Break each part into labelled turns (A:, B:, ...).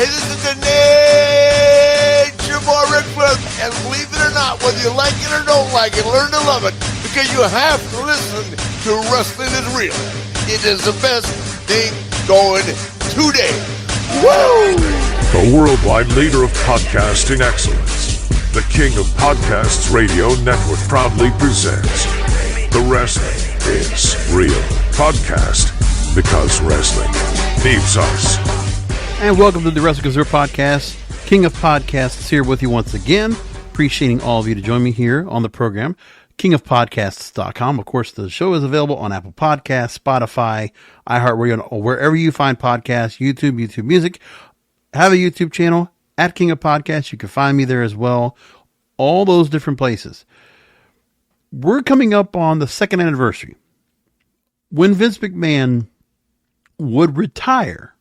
A: Hey, this is the Nature Boy Ric Flair, and believe it or not, whether you like it or don't like it, learn to love it, because you have to listen to Wrestling is Real. It is the best thing going today. Woo!
B: The worldwide leader of podcasting excellence, the king of podcasts radio network proudly presents The Wrestling is Real podcast, because wrestling needs us.
C: And welcome to the Wrestling is Real podcast. King of Podcasts here with you once again. Appreciating all of you to join me here on the program. KingofPodcasts.com. Of course, the show is available on Apple Podcasts, Spotify, iHeartRadio, or wherever you find podcasts, YouTube Music. Have a YouTube channel at King of Podcasts. You can find me there as well. All those different places. We're coming up on the second anniversary when Vince McMahon would retire,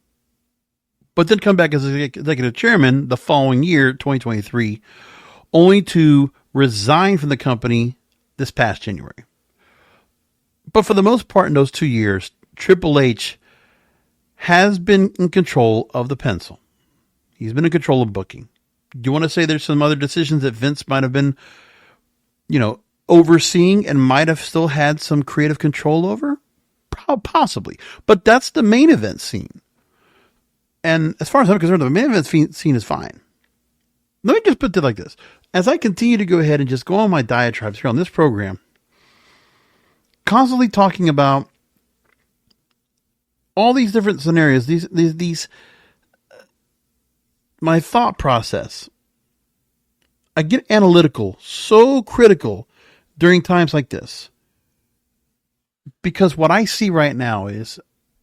C: but then come back as executive chairman the following year, 2023, only to resign from the company this past January. But for the most part in those 2 years, Triple H has been in control of the pencil. He's been in control of booking. Do you want to say there's some other decisions that Vince might have been, overseeing and might have still had some creative control over? Possibly. But that's the main event scene. And as far as I'm concerned, the main event scene is fine. Let me just put it like this. As I continue to go ahead and just go on my diatribes here on this program, constantly talking about all these different scenarios, these my thought process, I get analytical, so critical during times like this. Because what I see right now is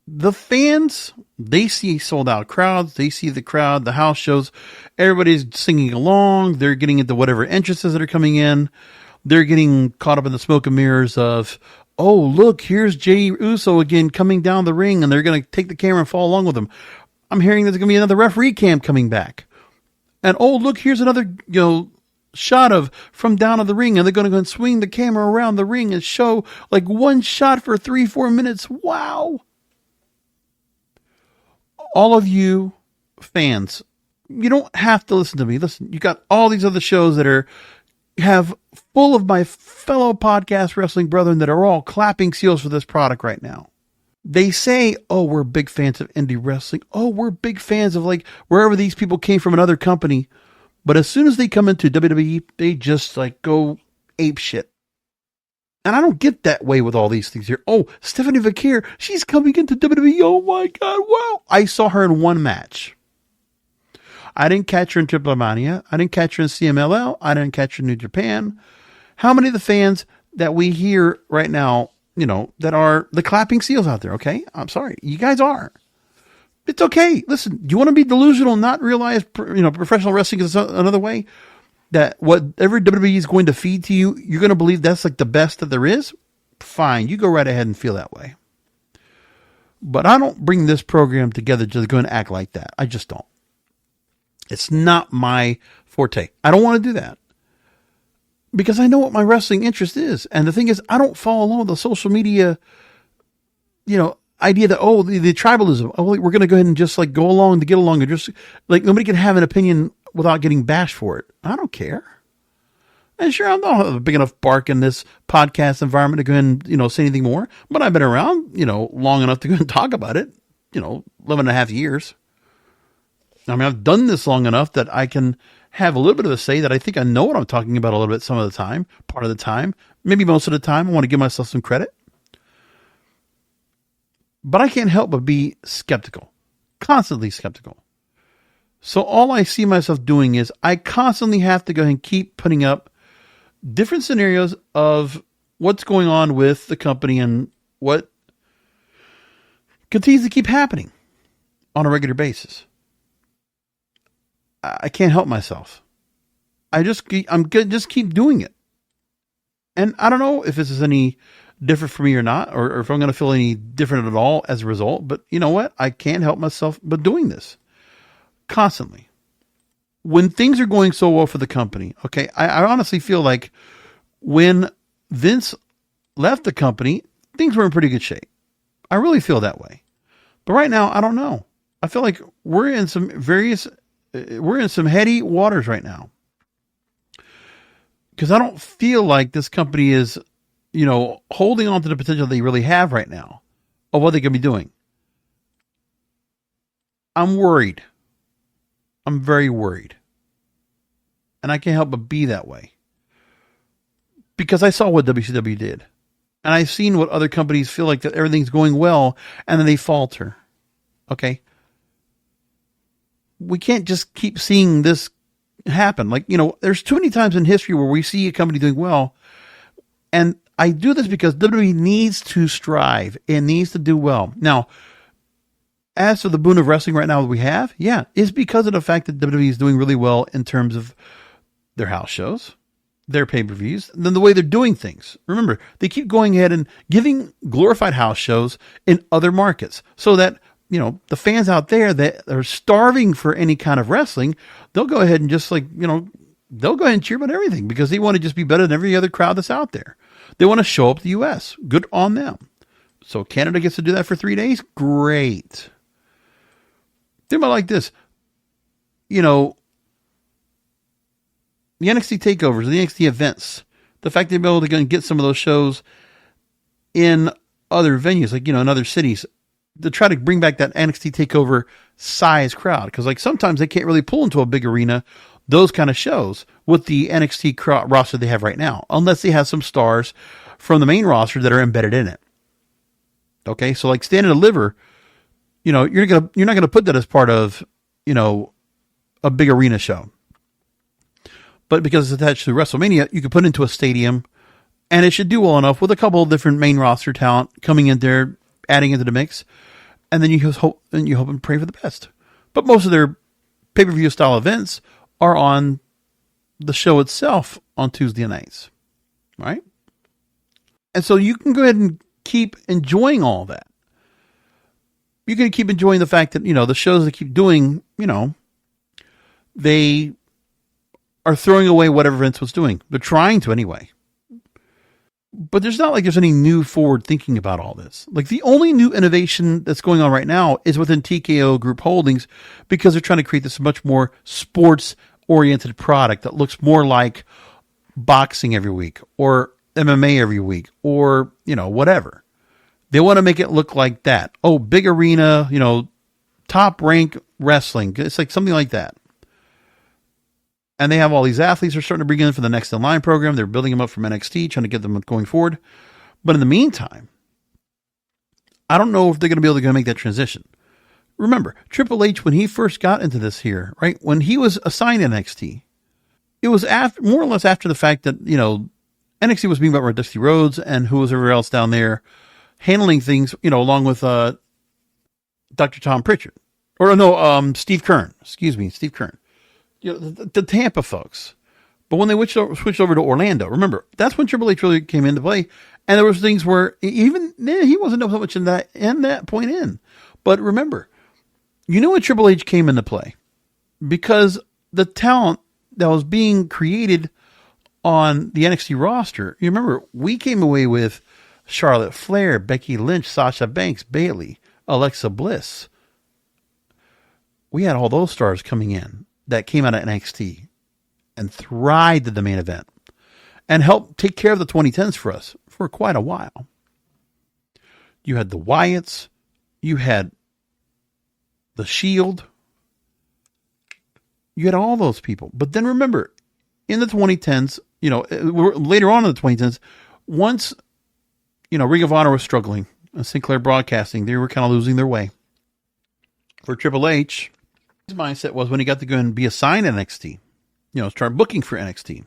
C: the fans, they see sold out crowds. They see the crowd, the house shows. Everybody's singing along. They're getting into whatever entrances that are coming in. They're getting caught up in the smoke and mirrors of, oh, look, here's Jey Uso again coming down the ring, and they're going to take the camera and follow along with him. I'm hearing there's going to be another referee cam coming back. And, oh, look, here's another, shot of from down of the ring, and they're going to go and swing the camera around the ring and show like one shot for 3-4 minutes. Wow. All of you fans, you don't have to listen to me. Listen, you got all these other shows that have full of my fellow podcast wrestling brethren that are all clapping seals for this product right now. They say, oh, we're big fans of indie wrestling. Oh, we're big fans of like wherever these people came from, another company. But as soon as they come into WWE, they just like go ape shit. And I don't get that way with all these things here. Oh, Stephanie Vaquer, she's coming into WWE. Oh my God, wow. I saw her in one match. I didn't catch her in Triple Mania. I didn't catch her in CMLL. I didn't catch her in New Japan. How many of the fans that we hear right now, that are the clapping seals out there, okay? I'm sorry. You guys are. It's okay. Listen, do you want to be delusional and not realize, professional wrestling is another way? That whatever WWE is going to feed to you, you're going to believe that's like the best that there is? Fine. You go right ahead and feel that way. But I don't bring this program together to go and act like that. I just don't. It's not my forte. I don't want to do that. Because I know what my wrestling interest is. And the thing is, I don't follow along the social media, idea that, the tribalism. Oh, we're going to go ahead and just like go along to get along, and just like nobody can have an opinion without getting bashed for it. I don't care. And sure, I don't have a big enough bark in this podcast environment to go ahead and, say anything more, but I've been around, long enough to go and talk about it, 11 and a half years. I mean, I've done this long enough that I can have a little bit of a say that I think I know what I'm talking about a little bit some of the time, part of the time, maybe most of the time. I want to give myself some credit. But I can't help but be skeptical, constantly skeptical. So all I see myself doing is I constantly have to go ahead and keep putting up different scenarios of what's going on with the company and what continues to keep happening on a regular basis. I can't help myself. I'm going to just keep doing it. And I don't know if this is any different for me or not, or if I'm going to feel any different at all as a result. But you know what? I can't help myself but doing this constantly. When things are going so well for the company, okay, I honestly feel like when Vince left the company, things were in pretty good shape. I really feel that way. But right now, I don't know. I feel like we're in some heady waters right now. Because I don't feel like this company is, holding on to the potential they really have right now of what they can be doing. I'm worried. I'm very worried. And I can't help but be that way. Because I saw what WCW did. And I've seen what other companies feel like that everything's going well and then they falter. Okay? We can't just keep seeing this happen. Like, there's too many times in history where we see a company doing well. And I do this because WWE needs to strive. It needs to do well. Now, as for the boon of wrestling right now that we have, yeah, it's because of the fact that WWE is doing really well in terms of their house shows, their pay-per-views, and then the way they're doing things. Remember, they keep going ahead and giving glorified house shows in other markets so that, the fans out there that are starving for any kind of wrestling, they'll go ahead and just they'll go ahead and cheer about everything because they want to just be better than every other crowd that's out there. They want to show up the U.S. Good on them. So Canada gets to do that for 3 days? Great. Think about it like this. The NXT TakeOvers, the NXT events, the fact they've been able to go and get some of those shows in other venues, like, in other cities, to try to bring back that NXT TakeOver size crowd. Because, sometimes they can't really pull into a big arena those kind of shows with the NXT roster they have right now, unless they have some stars from the main roster that are embedded in it. Okay, so Stand and Deliver, you're not gonna put that as part of, a big arena show. But because it's attached to WrestleMania, you can put it into a stadium, and it should do well enough with a couple of different main roster talent coming in there, adding into the mix, and then you hope and pray for the best. But most of their pay-per-view style events are on the show itself on Tuesday nights, right? And so you can go ahead and keep enjoying all that. You can keep enjoying the fact that, the shows they keep doing, they are throwing away whatever Vince was doing. They're trying to anyway. But there's not there's any new forward thinking about all this. The only new innovation that's going on right now is within TKO Group Holdings because they're trying to create this much more sports-oriented product that looks more like boxing every week or MMA every week or, whatever. They want to make it look like that. Oh, big arena, top rank wrestling. It's something like that. And they have all these athletes they're starting to bring in for the Next in Line program. They're building them up from NXT, trying to get them going forward. But in the meantime, I don't know if they're going to be able to make that transition. Remember, Triple H, when he first got into this here, right, when he was assigned NXT, it was more or less after the fact that, NXT was being run by Dusty Rhodes and who was everywhere else down there handling things, along with Dr. Tom Pritchard. Or no, Steve Kern. Excuse me, Steve Kern. The Tampa folks. But when they switched over to Orlando, remember, that's when Triple H really came into play. And there was things where even then he wasn't so much in that point in. But remember, when Triple H came into play? Because the talent that was being created on the NXT roster, you remember, we came away with Charlotte Flair, Becky Lynch, Sasha Banks, Bayley, Alexa Bliss. We had all those stars coming in that came out of NXT and thrived at the main event and helped take care of the 2010s for us for quite a while. You had the Wyatts, you had the Shield, you had all those people. But then remember, in the 2010s, later on in the 2010s, once, Ring of Honor was struggling and Sinclair Broadcasting, they were kind of losing their way. For Triple H, his mindset was when he got to go and be assigned NXT, start booking for NXT.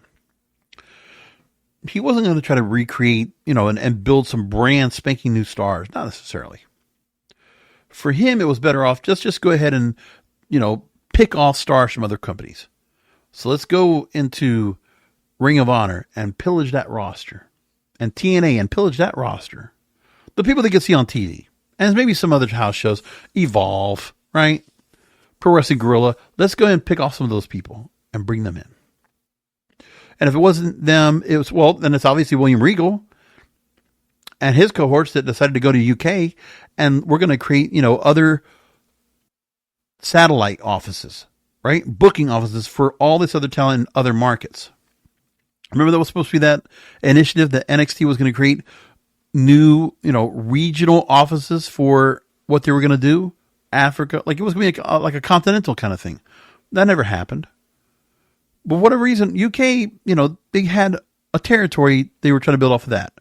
C: He wasn't going to try to recreate, and build some brand spanking new stars. Not necessarily. For him, it was better off just go ahead and, pick off stars from other companies. So let's go into Ring of Honor and pillage that roster. And TNA and pillage that roster. The people they could see on TV. And maybe some other house shows. Evolve, right? Pro Wrestling Guerrilla. Let's go ahead and pick off some of those people and bring them in. And if it wasn't them, then it's obviously William Regal and his cohorts that decided to go to UK, and we're going to create, other satellite offices, right? Booking offices for all this other talent in other markets. Remember that was supposed to be that initiative that NXT was going to create new, regional offices for what they were going to do? Africa, like it was going to be like a continental kind of thing. That never happened. But for whatever reason, UK, they had a territory they were trying to build off of that.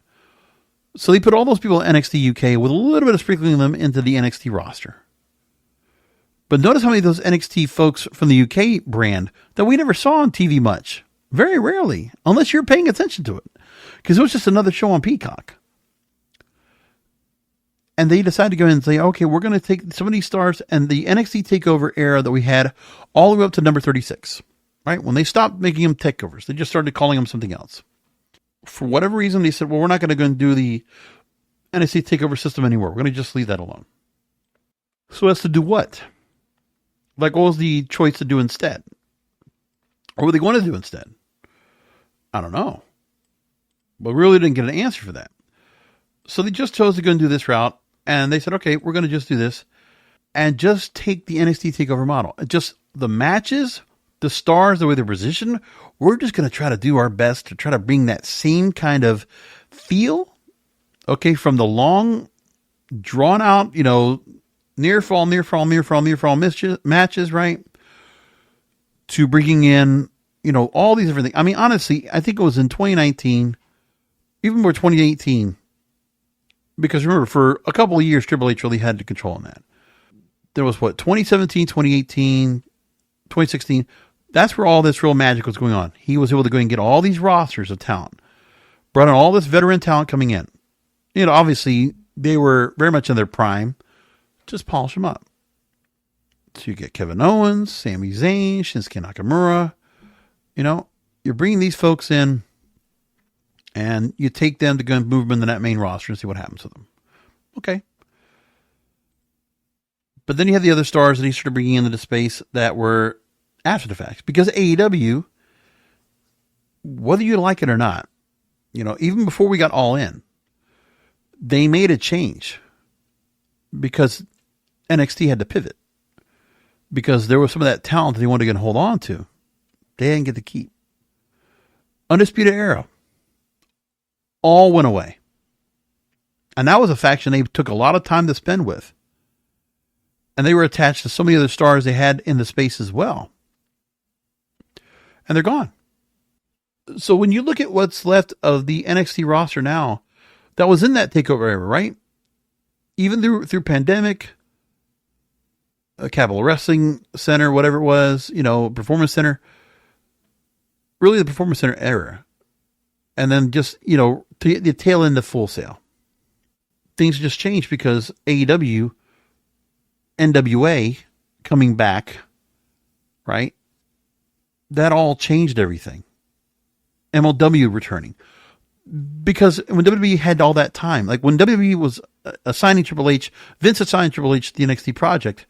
C: So they put all those people in NXT UK with a little bit of sprinkling them into the NXT roster. But notice how many of those NXT folks from the UK brand that we never saw on TV much. Very rarely, unless you're paying attention to it. Because it was just another show on Peacock. And they decided to go in and say, okay, we're going to take some of these stars and the NXT TakeOver era that we had all the way up to number 36. Right? When they stopped making them takeovers, they just started calling them something else. For whatever reason, they said, well, we're not going to go and do the NXT TakeOver system anymore. We're going to just leave that alone. So as to do what? Like, what was the choice to do instead? Or what were they going to do instead? I don't know. But we really didn't get an answer for that. So they just chose to go and do this route. And they said, okay, we're going to just do this. And just take the NXT TakeOver model. Just the matches, the stars, the way they're positioned. We're just going to try to do our best to try to bring that same kind of feel. Okay, from the long, drawn out, near fall matches, right? To bringing in, all these different things. I mean, honestly, I think it was in 2019, even more 2018, because remember, for a couple of years, Triple H really had the control on that. There was 2017, 2018, 2016. That's where all this real magic was going on. He was able to go and get all these rosters of talent, brought in all this veteran talent coming in. Obviously, they were very much in their prime. Just polish them up. So you get Kevin Owens, Sami Zayn, Shinsuke Nakamura. You're bringing these folks in and you take them to go and move them into that main roster and see what happens to them. Okay. But then you have the other stars that he started bringing into the space that were after the fact. Because AEW, whether you like it or not, even before we got All In, they made a change because NXT had to pivot. Because there was some of that talent that they wanted to get hold on to. They didn't get to keep. Undisputed Era. All went away. And that was a faction they took a lot of time to spend with. And they were attached to so many other stars they had in the space as well. And they're gone. So when you look at what's left of the NXT roster now, that was in that takeover era, right? Even through pandemic, Capital Wrestling Center, whatever it was, Performance Center. Really the Performance Center era. And then just, the tail end of Full Sail. Things just changed because AEW, NWA coming back, right? That all changed everything. MLW returning. Because when WWE had all that time, like when WWE was assigning Triple H, Vince assigned Triple H to the NXT project,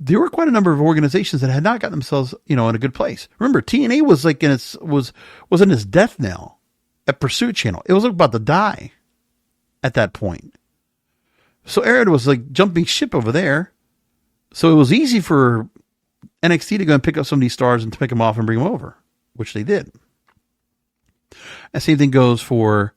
C: there were quite a number of organizations that had not gotten themselves, in a good place. Remember, TNA was like was in its death knell at Pursuit Channel. It was about to die at that point. So Arid was like jumping ship over there. So it was easy for NXT to go and pick up some of these stars and to pick them off and bring them over, which they did. And same thing goes for,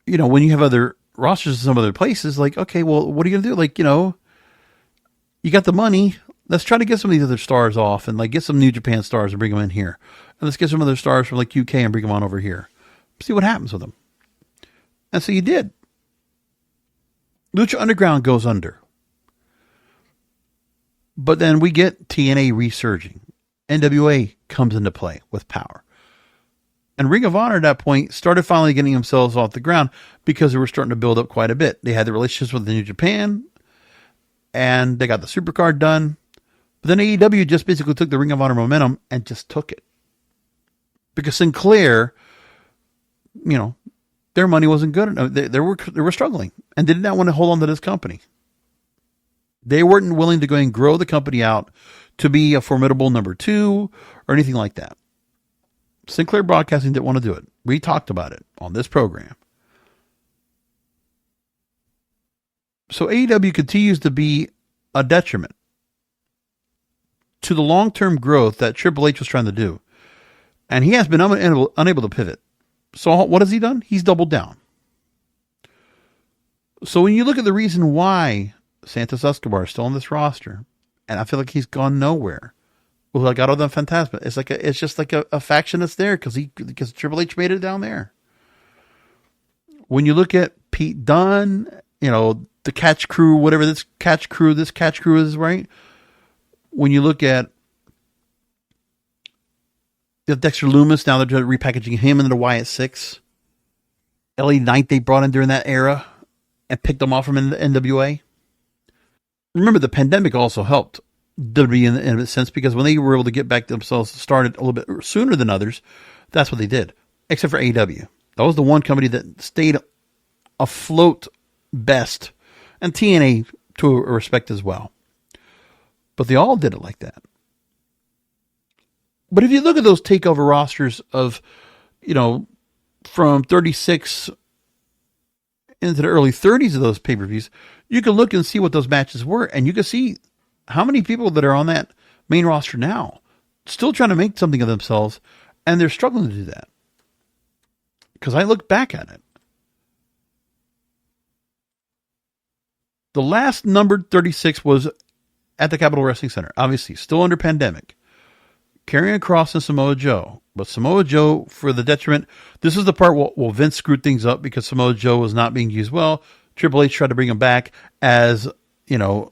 C: when you have other rosters in some other places, like, okay, well, what are you going to do? Like, you got the money. Let's try to get some of these other stars off and like get some New Japan stars and bring them in here. And let's get some other stars from like UK and bring them on over here. See what happens with them. And so you did. Lucha Underground goes under. But then we get TNA resurging. NWA comes into play with power. And Ring of Honor at that point started finally getting themselves off the ground because they were starting to build up quite a bit. They had the relationships with the New Japan. And they got the Supercard done. But then AEW just basically took the Ring of Honor momentum and just took it. Because Sinclair, their money wasn't good enough. They were struggling and did not want to hold on to this company. They weren't willing to go and grow the company out to be a formidable number 2 or anything like that. Sinclair Broadcasting didn't want to do it. We talked about it on this program. So AEW continues to be a detriment to the long-term growth that Triple H was trying to do. And he has been unable to pivot. So what has he done? He's doubled down. So when you look at the reason why Santos Escobar is still on this roster, and I feel like he's gone nowhere. Well, like Otto the Phantasma, it's just like a faction that's there because Triple H made it down there. When you look at Pete Dunne, the Catch Crew, whatever this Catch Crew is, right? When you look at Dexter Lumis, now they're repackaging him into the Wyatt Six. LA Knight they brought in during that era and picked them off from the NWA. Remember, the pandemic also helped WWE in a sense, because when they were able to get back themselves started a little bit sooner than others, that's what they did, except for AEW. That was the one company that stayed afloat best, and TNA to a respect as well. But they all did it like that. But if you look at those takeover rosters of, from 36 into the early 30s of those pay-per-views, you can look and see what those matches were, and you can see how many people that are on that main roster now still trying to make something of themselves, and they're struggling to do that. Because I look back at it. The last numbered 36 was at the Capitol Wrestling Center, obviously, still under pandemic. Karrion Kross and Samoa Joe. But Samoa Joe, for the detriment, this is the part where Vince screwed things up because Samoa Joe was not being used well. Triple H tried to bring him back as, an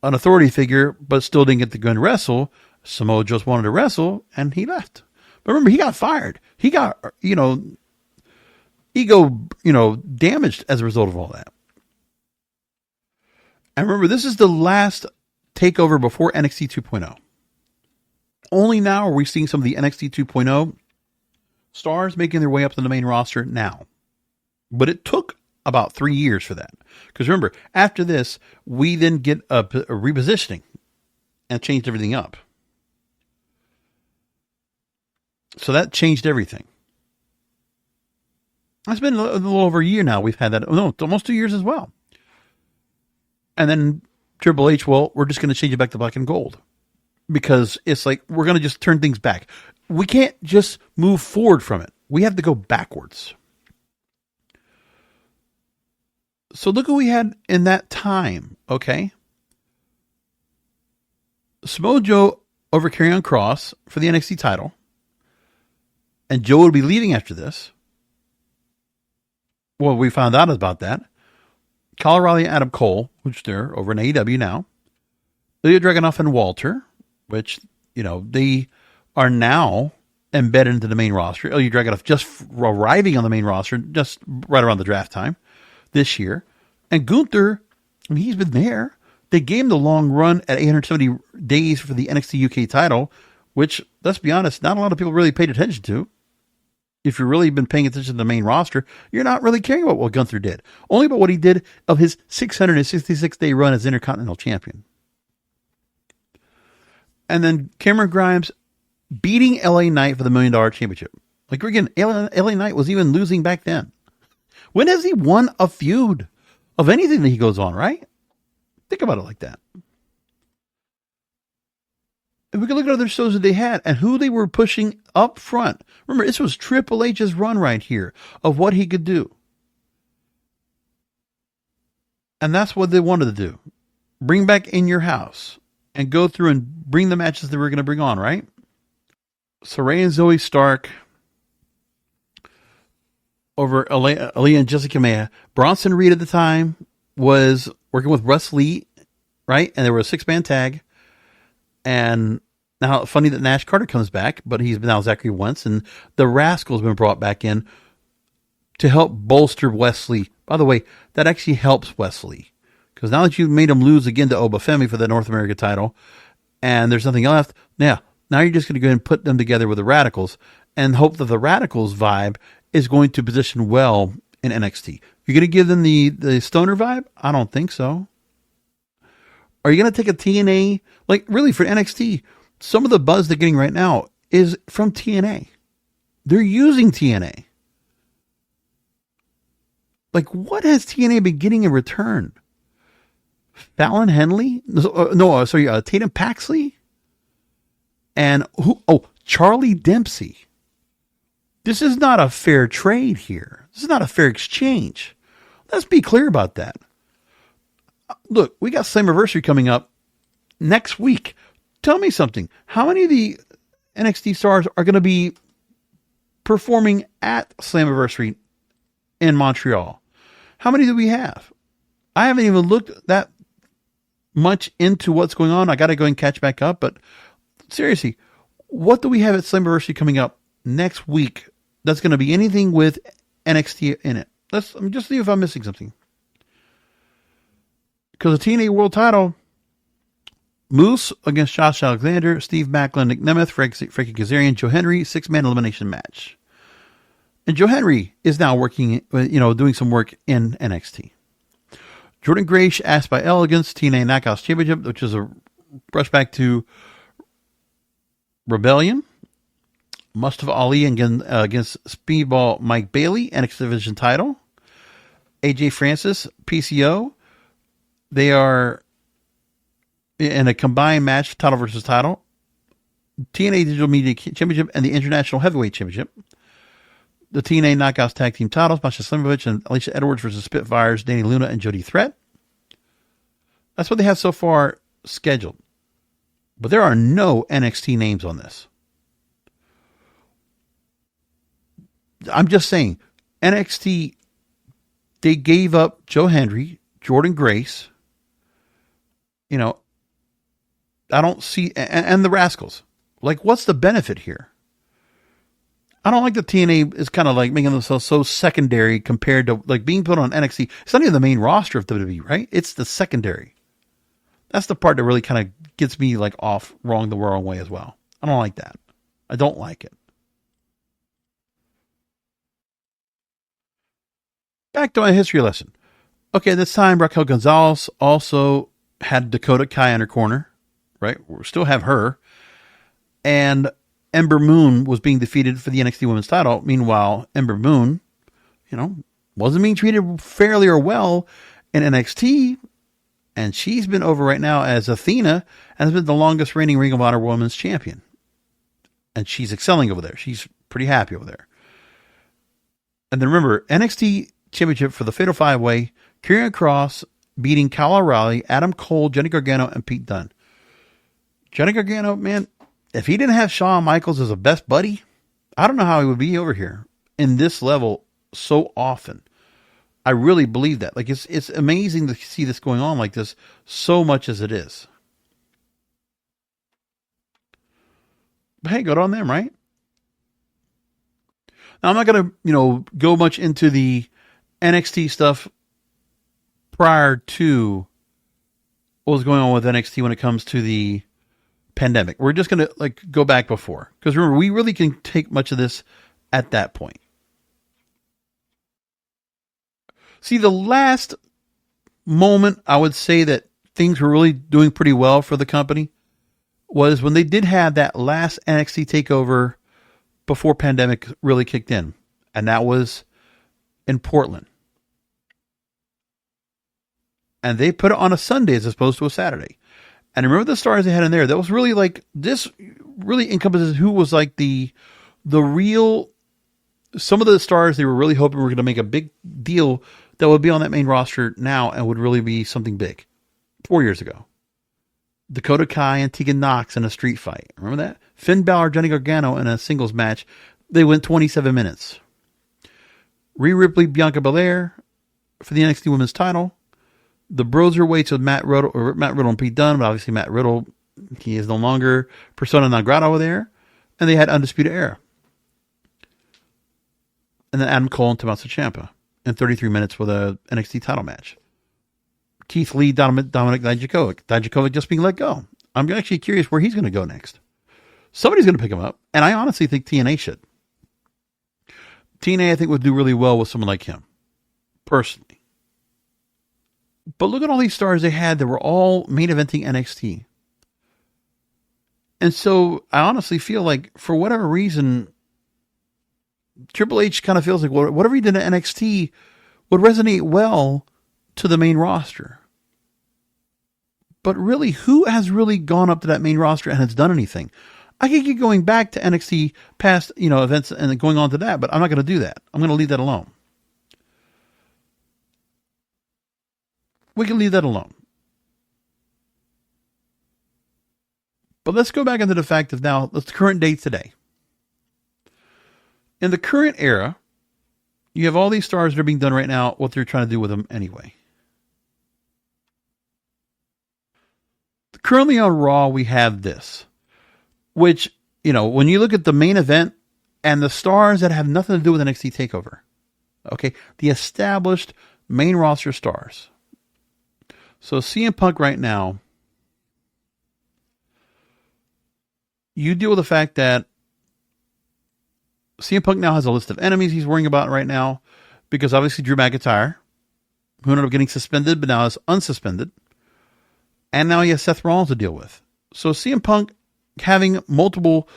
C: authority figure, but still didn't get to go and wrestle. Samoa Joe wanted to wrestle, and he left. But remember, he got fired. He got, ego, damaged as a result of all that. And remember, this is the last takeover before NXT 2.0. Only now are we seeing some of the NXT 2.0 stars making their way up to the main roster now. But it took about 3 years for that. Because remember, after this, we then get a repositioning and changed everything up. So that changed everything. It's been a little over a year now. We've had that. No, almost 2 years as well. And then Triple H, we're just going to change it back to black and gold. Because it's like, we're going to just turn things back. We can't just move forward from it. We have to go backwards. So look what we had in that time, okay? Samoa Joe over Karrion Kross for the NXT title. And Joe would be leaving after this. Well, we found out about that. Kyle O'Reilly and Adam Cole, which they're over in AEW now. Ilya Dragunov and Walter, which, they are now embedded into the main roster. Ilya Dragunov just arriving on the main roster just right around the draft time this year. And Gunther, he's been there. They gave him the long run at 870 days for the NXT UK title, which, let's be honest, not a lot of people really paid attention to. If you've really been paying attention to the main roster, you're not really caring about what Gunther did. Only about what he did of his 666-day run as Intercontinental Champion. And then Cameron Grimes beating LA Knight for the $1 Million Championship. Like, again, LA Knight was even losing back then. When has he won a feud of anything that he goes on, right? Think about it like that. And we can look at other shows that they had and who they were pushing up front. Remember, this was Triple H's run right here of what he could do. And that's what they wanted to do. Bring back In Your House and go through and bring the matches that we're going to bring on, right? So Ray and Zoe Stark over Aaliyah and Jessica Maya. Bronson Reed at the time was working with Russ Lee, right? And there was a 6-man tag. And now, funny that Nash Carter comes back, but he's now Zachary Wentz, and the Rascals have been brought back in to help bolster Wesley. By the way, that actually helps Wesley, because now that you've made him lose again to Obafemi for the North America title, and there's nothing left, now you're just going to go ahead and put them together with the Radicals and hope that the Radicals vibe is going to position well in NXT. You're going to give them the stoner vibe? I don't think so. Are you going to take a TNA? Like, really, for NXT, some of the buzz they're getting right now is from TNA. They're using TNA. Like, what has TNA been getting in return? Fallon Henley? Tatum Paxley? And Charlie Dempsey. This is not a fair trade here. This is not a fair exchange. Let's be clear about that. Look, we got Slammiversary coming up next week. Tell me something. How many of the NXT stars are going to be performing at Slammiversary in Montreal? How many do we have? I haven't even looked that much into what's going on. I got to go and catch back up. But seriously, what do we have at Slammiversary coming up next week that's going to be anything with NXT in it? Let's just see if I'm missing something. Because the TNA World Title, Moose against Josh Alexander, Steve Macklin, Nick Nemeth, Frankie Kazarian, Joe Henry, 6-man elimination match. And Joe Henry is now working, doing some work in NXT. Jordan Grace asked by Elegance, TNA Knockouts Championship, which is a brushback to Rebellion. Mustafa Ali against Speedball Mike Bailey, NXT Division title. AJ Francis, PCO. They are in a combined match, title versus title. TNA Digital Media Championship and the International Heavyweight Championship. The TNA Knockouts Tag Team titles, Masha Slimovich and Alicia Edwards versus Spitfires, Danny Luna and Jody Threat. That's what they have so far scheduled. But there are no NXT names on this. I'm just saying, NXT, they gave up Joe Henry, Jordan Grace, I don't see, and the Rascals. Like, what's the benefit here? I don't like that TNA is kind of like making themselves so secondary compared to like being put on NXT. It's not even the main roster of WWE, right? It's the secondary. That's the part that really kind of gets me like off the wrong way as well. I don't like that. I don't like it. Back to my history lesson. Okay, this time Raquel Gonzalez also had Dakota Kai in her corner, right? We still have her. And Ember Moon was being defeated for the NXT Women's title. Meanwhile, Ember Moon, wasn't being treated fairly or well in NXT. And she's been over right now as Athena and has been the longest reigning Ring of Honor Women's Champion. And she's excelling over there. She's pretty happy over there. And then remember, NXT Championship for the Fatal 5-Way, Karrion Kross beating Kyle O'Reilly, Adam Cole, Johnny Gargano, and Pete Dunne. Johnny Gargano, man, if he didn't have Shawn Michaels as a best buddy, I don't know how he would be over here in this level so often. I really believe that. Like, it's amazing to see this going on like this so much as it is. But hey, good on them, right? Now, I'm not going to, go much into the NXT stuff prior to what was going on with NXT when it comes to the pandemic. We're just going to go back before. Because remember, we really can take much of this at that point. See, the last moment I would say that things were really doing pretty well for the company was when they did have that last NXT takeover before pandemic really kicked in. And that was in Portland. And they put it on a Sunday as opposed to a Saturday. And remember the stars they had in there. That was really this really encompasses who was the real, some of the stars they were really hoping were going to make a big deal that would be on that main roster now and would really be something big 4 years ago. Dakota Kai and Tegan Nox in a street fight. Remember that? Finn Balor, Johnny Gargano in a singles match. They went 27 minutes. Rhea Ripley, Bianca Belair for the NXT Women's title. The Broserweights with Matt Riddle and Pete Dunne, but obviously Matt Riddle, he is no longer persona non grata over there. And they had Undisputed Era. And then Adam Cole and Tommaso Ciampa in 33 minutes with a NXT title match. Keith Lee, Dominic Dijakovic. Dijakovic just being let go. I'm actually curious where he's going to go next. Somebody's going to pick him up, and I honestly think TNA should. TNA, I think, would do really well with someone like him, personally. But look at all these stars they had that were all main eventing NXT. And so I honestly feel like, for whatever reason, Triple H kind of feels like whatever he did at NXT would resonate well to the main roster. But really, who has really gone up to that main roster and has done anything? I could keep going back to NXT past, events and going on to that, but I'm not going to do that. I'm going to leave that alone. We can leave that alone. But let's go back into the fact of now, let's current date today. In the current era, you have all these stars that are being done right now, what they're trying to do with them anyway. Currently on Raw, we have this, which, when you look at the main event and the stars that have nothing to do with NXT TakeOver, okay, the established main roster stars. So CM Punk right now, you deal with the fact that CM Punk now has a list of enemies he's worrying about right now, because obviously Drew McIntyre, who ended up getting suspended, but now is unsuspended. And now he has Seth Rollins to deal with. So CM Punk having multiple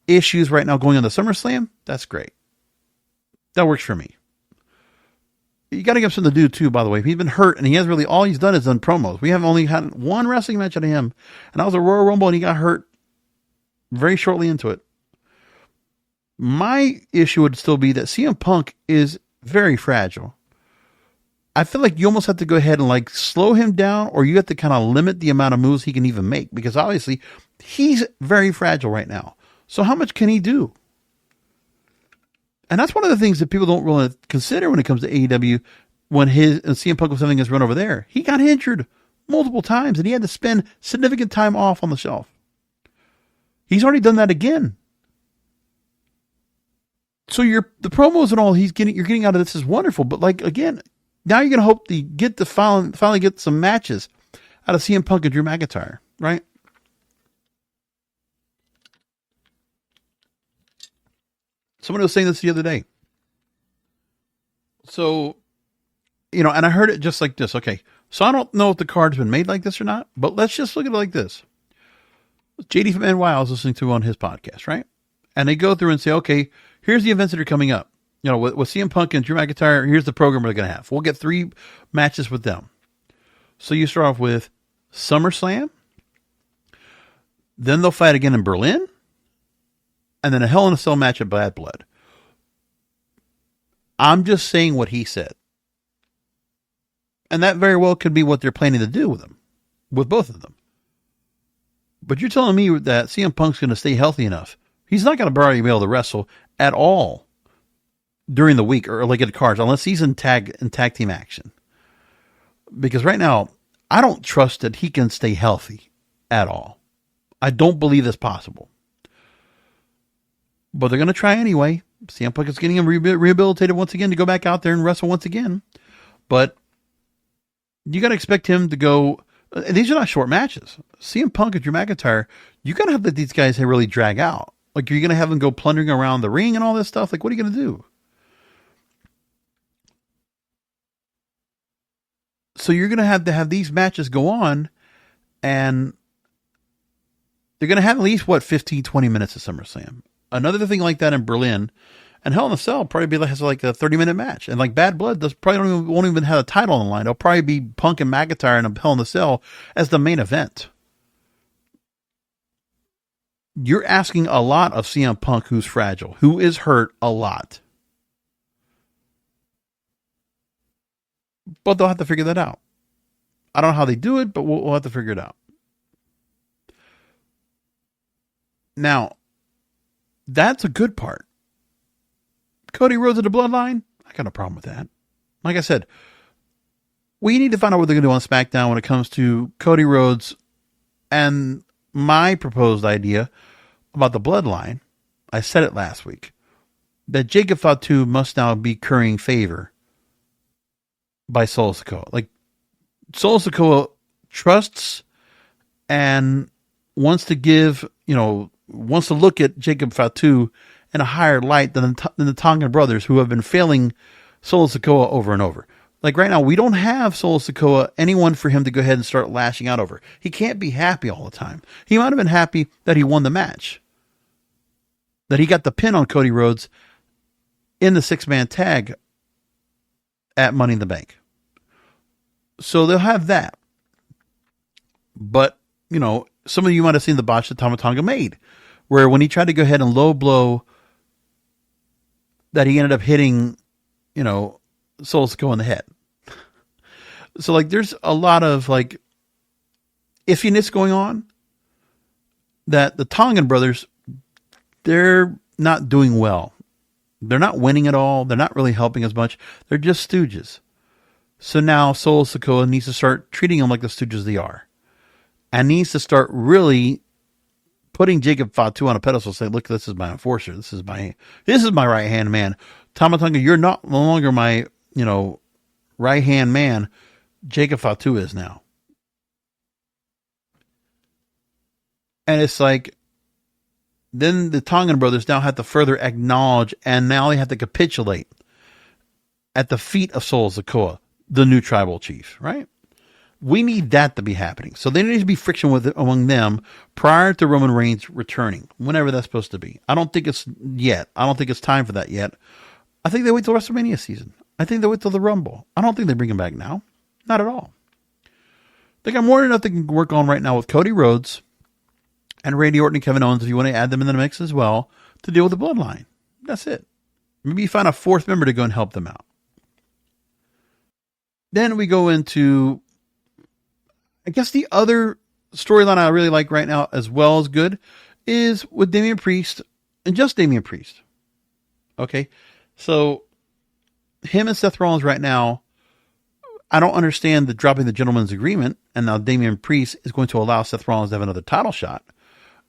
C: issues right now going on the SummerSlam, that's great. That works for me. You got to give him something to do too, by the way. He's been hurt, and he has really, all he's done is done promos. We have only had one wrestling match out of him, and that was a Royal Rumble, and he got hurt very shortly into it. My issue would still be that CM Punk is very fragile. I feel like you almost have to go ahead and slow him down, or you have to kind of limit the amount of moves he can even make, because obviously he's very fragile right now. So how much can he do? And that's one of the things that people don't really consider when it comes to AEW. When CM Punk was having his run over there, he got injured multiple times and he had to spend significant time off on the shelf. He's already done that again. So the promos and all you're getting out of this is wonderful. But again, now you're going to hope to finally get some matches out of CM Punk and Drew McIntyre, right? Someone was saying this the other day. So, and I heard it just like this. Okay. So I don't know if the card's been made like this or not, but let's just look at it like this. JD from NY I was listening to on his podcast, right? And they go through and say, okay, here's the events that are coming up. With CM Punk and Drew McIntyre, here's the program we're going to have. We'll get 3 matches with them. So you start off with SummerSlam. Then they'll fight again in Berlin. And then a Hell in a Cell match at Bad Blood. I'm just saying what he said. And that very well could be what they're planning to do with them. With both of them. But you're telling me that CM Punk's going to stay healthy enough. He's not going to probably be able to wrestle at all during the week or at cards unless he's in tag team action. Because right now, I don't trust that he can stay healthy at all. I don't believe that's possible. But they're going to try anyway. CM Punk is getting him rehabilitated once again to go back out there and wrestle once again. But you got to expect him to go. And these are not short matches. CM Punk and Drew McIntyre, you got to have these guys really drag out. You're going to have them go plundering around the ring and all this stuff. What are you going to do? So you're going to have these matches go on, and they're going to have at least, 15, 20 minutes of SummerSlam. Another thing like that in Berlin, and Hell in a Cell probably has a 30-minute match. And Bad Blood won't even have a title on the line. It'll probably be Punk and McIntyre and Hell in a Cell as the main event. You're asking a lot of CM Punk, who's fragile, who is hurt a lot. But they'll have to figure that out. I don't know how they do it, but we'll have to figure it out. Now, that's a good part. Cody Rhodes of the Bloodline, I got no problem with that. Like I said, we need to find out what they're going to do on SmackDown when it comes to Cody Rhodes and my proposed idea about the Bloodline. I said it last week, that Jacob Fatu must now be currying favor by Solo Sikoa. Solo Sikoa trusts and wants to wants to look at Jacob Fatu in a higher light than the Tongan brothers, who have been failing Solo Sikoa over and over. Right now, we don't have Solo Sikoa, anyone for him to go ahead and start lashing out over. He can't be happy all the time. He might have been happy that he won the match, that he got the pin on Cody Rhodes in the 6-man tag at Money in the Bank. So they'll have that. But, some of you might have seen the botch that Tama Tonga made where when he tried to go ahead and low blow, that he ended up hitting, Solo Sikoa in the head. So, like, there's a lot of, like, iffiness going on that the Tongan brothers, they're not doing well. They're not winning at all. They're not really helping as much. They're just stooges. So now Solo Sikoa needs to start treating them like the stooges they are. And needs to start really putting Jacob Fatu on a pedestal, say, look, this is my enforcer. This is my right-hand man. Tama Tonga, you're no longer my, right-hand man. Jacob Fatu is now. And it's like, then the Tongan brothers now have to further acknowledge, and now they have to capitulate at the feet of Solo Sikoa, the new tribal chief, right? We need that to be happening. So there needs to be friction among them prior to Roman Reigns returning, whenever that's supposed to be. I don't think it's yet. I don't think it's time for that yet. I think they wait till WrestleMania season. I think they wait till the Rumble. I don't think they bring him back now. Not at all. They got more than enough they can work on right now with Cody Rhodes and Randy Orton and Kevin Owens, if you want to add them in the mix as well, to deal with the bloodline. That's it. Maybe you find a fourth member to go and help them out. Then we go into, I guess, the other storyline I really like right now as well as good is with Damian Priest and just Damian Priest. Okay. So him and Seth Rollins right now, I don't understand the dropping the gentleman's agreement, and now Damian Priest is going to allow Seth Rollins to have another title shot.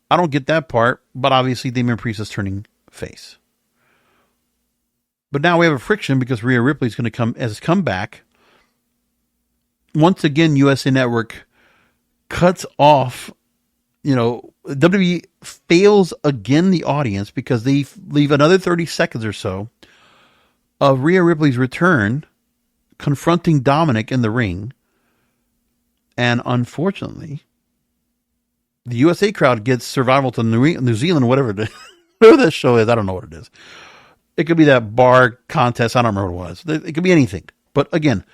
C: I don't get that part, but obviously Damian Priest is turning face. But now we have a friction because Rhea Ripley is going to come back. Once again, USA Network cuts off, WWE fails again the audience because they leave another 30 seconds or so of Rhea Ripley's return confronting Dominic in the ring. And unfortunately, the USA crowd gets Survival to New Zealand, whatever this show is. I don't know what it is. It could be that bar contest. I don't remember what it was. It could be anything. But again,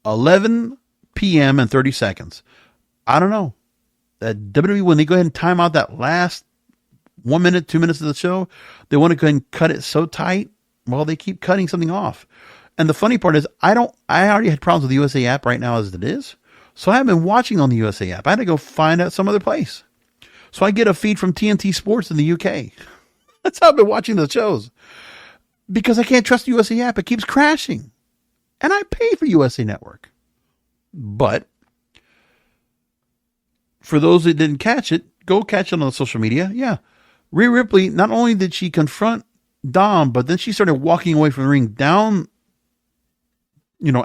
C: 11 p.m. and 30 seconds. I don't know. That WWE, when they go ahead and time out that last 1 minute, 2 minutes of the show, they want to go ahead and cut it so tight. Well, they keep cutting something off. And the funny part is, I already had problems with the USA app right now as it is. So I haven't been watching on the USA app. I had to go find out some other place. So I get a feed from TNT Sports in the UK. That's how I've been watching the shows. Because I can't trust the USA app. It keeps crashing. And I pay for USA Network. But for those that didn't catch it, go catch it on social media. Yeah. Rhea Ripley, not only did she confront Dom, but then she started walking away from the ring down,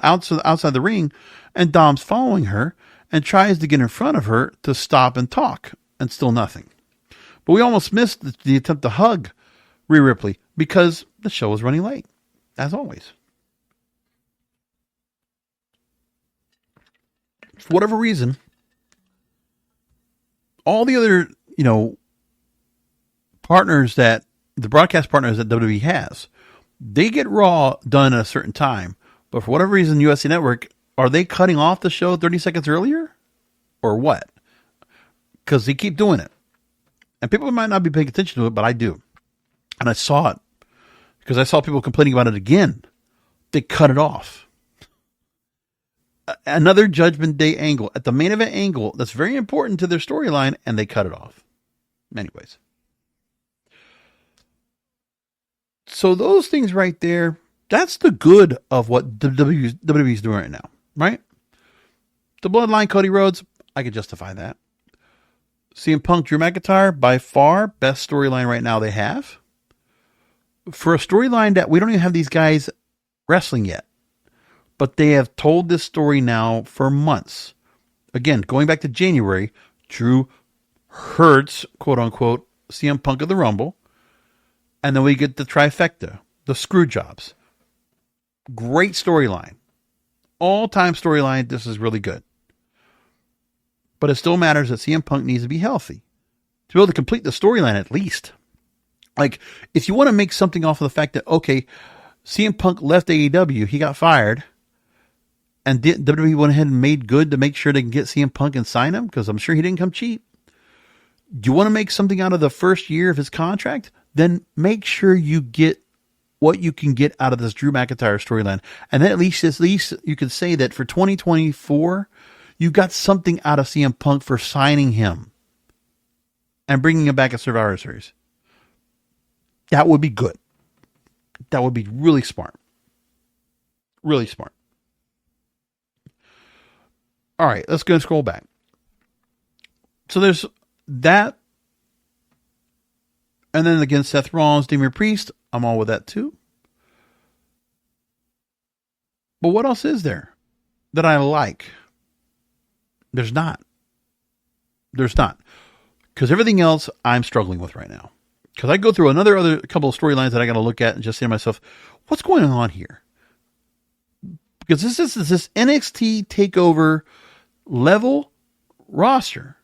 C: outside the ring, and Dom's following her and tries to get in front of her to stop and talk, and still nothing. But we almost missed the attempt to hug Rhea Ripley because the show was running late, as always. For whatever reason, all the other, partners that the broadcast partners that WWE has, they get Raw done at a certain time. But for whatever reason, USA Network, are they cutting off the show 30 seconds earlier? Or what? Because they keep doing it. And people might not be paying attention to it, but I do. And I saw it. Because I saw people complaining about it again. They cut it off. Another Judgment Day angle. At the main event angle, that's very important to their storyline, and they cut it off. Anyways. So those things right there, that's the good of what WWE's doing right now, right? The Bloodline, Cody Rhodes, I could justify that. CM Punk, Drew McIntyre, by far, best storyline right now they have. For a storyline that we don't even have these guys wrestling yet, but they have told this story now for months. Again, going back to January, Drew hurts, quote unquote, CM Punk at the Rumble. And then we get the trifecta, the screw jobs. Great storyline. All-time storyline. This is really good. But it still matters that CM Punk needs to be healthy to be able to complete the storyline at least. Like, if you want to make something off of the fact that, okay, CM Punk left AEW, he got fired, and WWE went ahead and made good to make sure they can get CM Punk and sign him, because I'm sure he didn't come cheap. Do you want to make something out of the first year of his contract? Then make sure you get what you can get out of this Drew McIntyre storyline. And then at least you could say that for 2024, you got something out of CM Punk for signing him and bringing him back at Survivor Series. That would be good. That would be really smart. Really smart. All right, let's go and scroll back. So there's that. And then again, Seth Rollins, Damian Priest. I'm all with that too. But what else is there that I like? There's not. There's not. Because everything else I'm struggling with right now. Because I go through other couple of storylines that I got to look at and just say to myself, what's going on here? Because this is this NXT TakeOver level roster.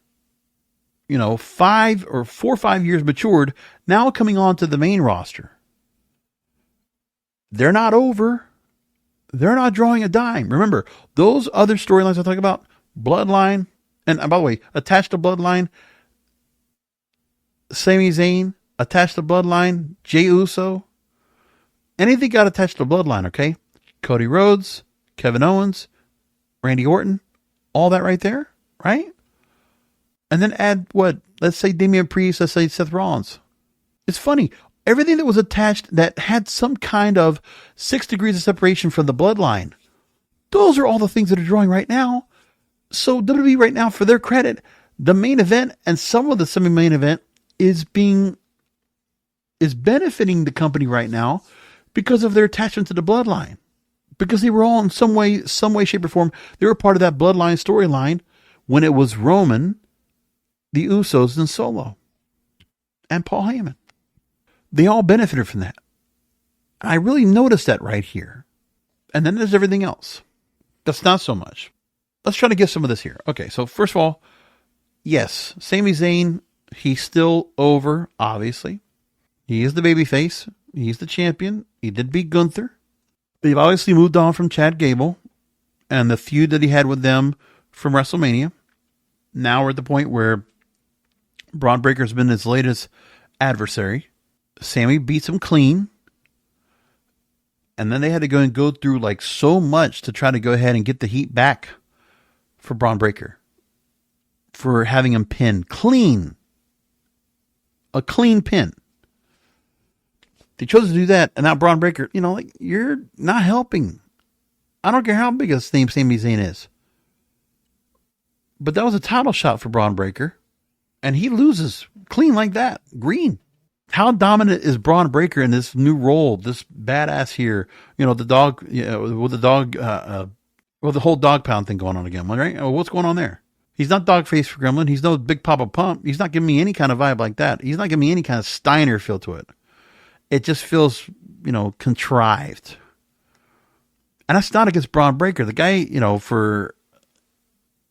C: 4 or 5 years matured, now coming on to the main roster. They're not over. They're not drawing a dime. Remember, those other storylines I talk about, Bloodline, and by the way, attached to Bloodline, Sami Zayn, attached to Bloodline, Jey Uso, anything got attached to Bloodline, okay? Cody Rhodes, Kevin Owens, Randy Orton, all that right there, right? And then add what? Let's say Damian Priest, let's say Seth Rollins. It's funny. Everything that was attached that had some kind of 6 degrees of separation from the bloodline, those are all the things that are drawing right now. So WWE right now, for their credit, the main event and some of the semi-main event is benefiting the company right now because of their attachment to the bloodline. Because they were all in some way, shape, or form, they were part of that bloodline storyline when it was Roman, the Usos, and Solo, and Paul Heyman. They all benefited from that. I really noticed that right here. And then there's everything else. That's not so much. Let's try to get some of this here. Okay, so first of all, yes, Sami Zayn, he's still over, obviously. He is the babyface. He's the champion. He did beat Gunther. They've obviously moved on from Chad Gable and the feud that he had with them from WrestleMania. Now we're at the point where Braun Breaker's been his latest adversary. Sammy beats him clean. And then they had to go through like so much to try to go ahead and get the heat back for Braun Breaker. For having him pinned clean. A clean pin. They chose to do that, and now Braun Breaker, you're not helping. I don't care how big his name Sami Zayn is. But that was a title shot for Braun Breaker, and he loses clean like that. Green. How dominant is Braun Breaker in this new role, this badass here? The dog, with the dog, with the whole dog pound thing going on again, right? What's going on there? He's not Dogface for Gremlin. He's no Big Papa Pump. He's not giving me any kind of vibe like that. He's not giving me any kind of Steiner feel to it. It just feels, contrived. And that's not against Braun Breaker. The guy, for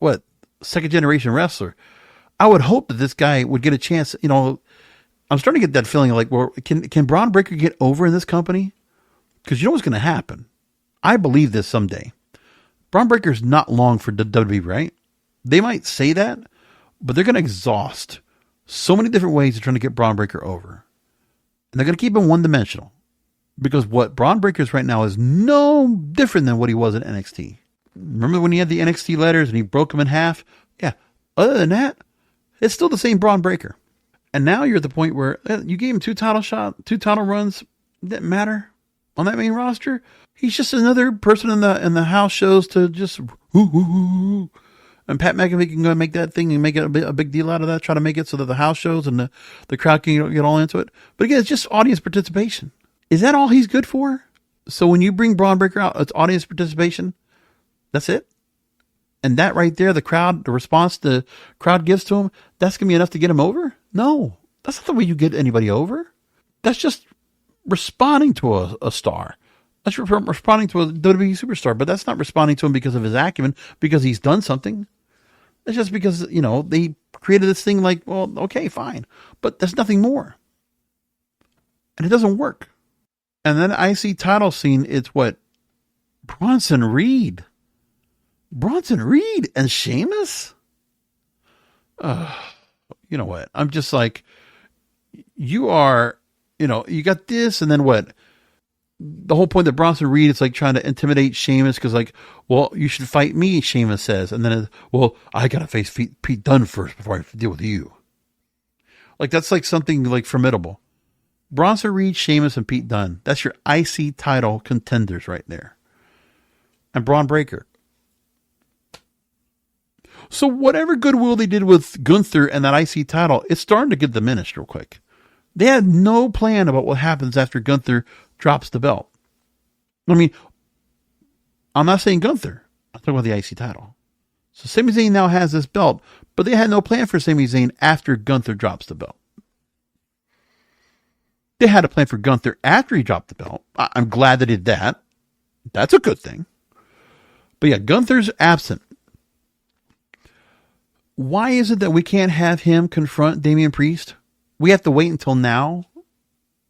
C: what, second generation wrestler. I would hope that this guy would get a chance. I'm starting to get that feeling like, well, can Braun Breaker get over in this company? Because you know what's going to happen. I believe this someday. Braun Breaker's not long for WWE, right? They might say that, but they're going to exhaust so many different ways of trying to get Braun Breaker over. And they're going to keep him one-dimensional. Because what Braun Breaker is right now is no different than what he was at NXT. Remember when he had the NXT letters and he broke them in half? Yeah. Other than that, it's still the same Braun Breaker. And now you're at the point where you gave him 2 title runs. Didn't matter on that main roster. He's just another person in the house shows to just woo. And Pat McAfee can go and make that thing and make it a big deal out of that. Try to make it so that the house shows and the crowd can get all into it. But again, it's just audience participation. Is that all he's good for? So when you bring Braun Breaker out, it's audience participation. That's it. And that right there, the response the crowd gives to him, that's going to be enough to get him over? No, that's not the way you get anybody over. That's just responding to a star. That's responding to a WWE superstar, but that's not responding to him because of his acumen, because he's done something. It's just because, they created this thing like, well, okay, fine. But there's nothing more. And it doesn't work. And then I see title scene, it's what? Bronson Reed and Sheamus? you know what? I'm just like, you are, you got this, and then what? The whole point that Bronson Reed is like trying to intimidate Sheamus because, like, well, you should fight me, Sheamus says. And then, I got to face Pete Dunne first before I have to deal with you. Like, that's like something like formidable. Bronson Reed, Sheamus, and Pete Dunne. That's your IC title contenders right there. And Braun Breaker. So whatever goodwill they did with Gunther and that IC title, it's starting to get diminished real quick. They had no plan about what happens after Gunther drops the belt. I mean, I'm not saying Gunther. I'm talking about the IC title. So Sami Zayn now has this belt, but they had no plan for Sami Zayn after Gunther drops the belt. They had a plan for Gunther after he dropped the belt. I'm glad they did that. That's a good thing. But yeah, Gunther's absent. Why is it that we can't have him confront Damian Priest? We have to wait until now,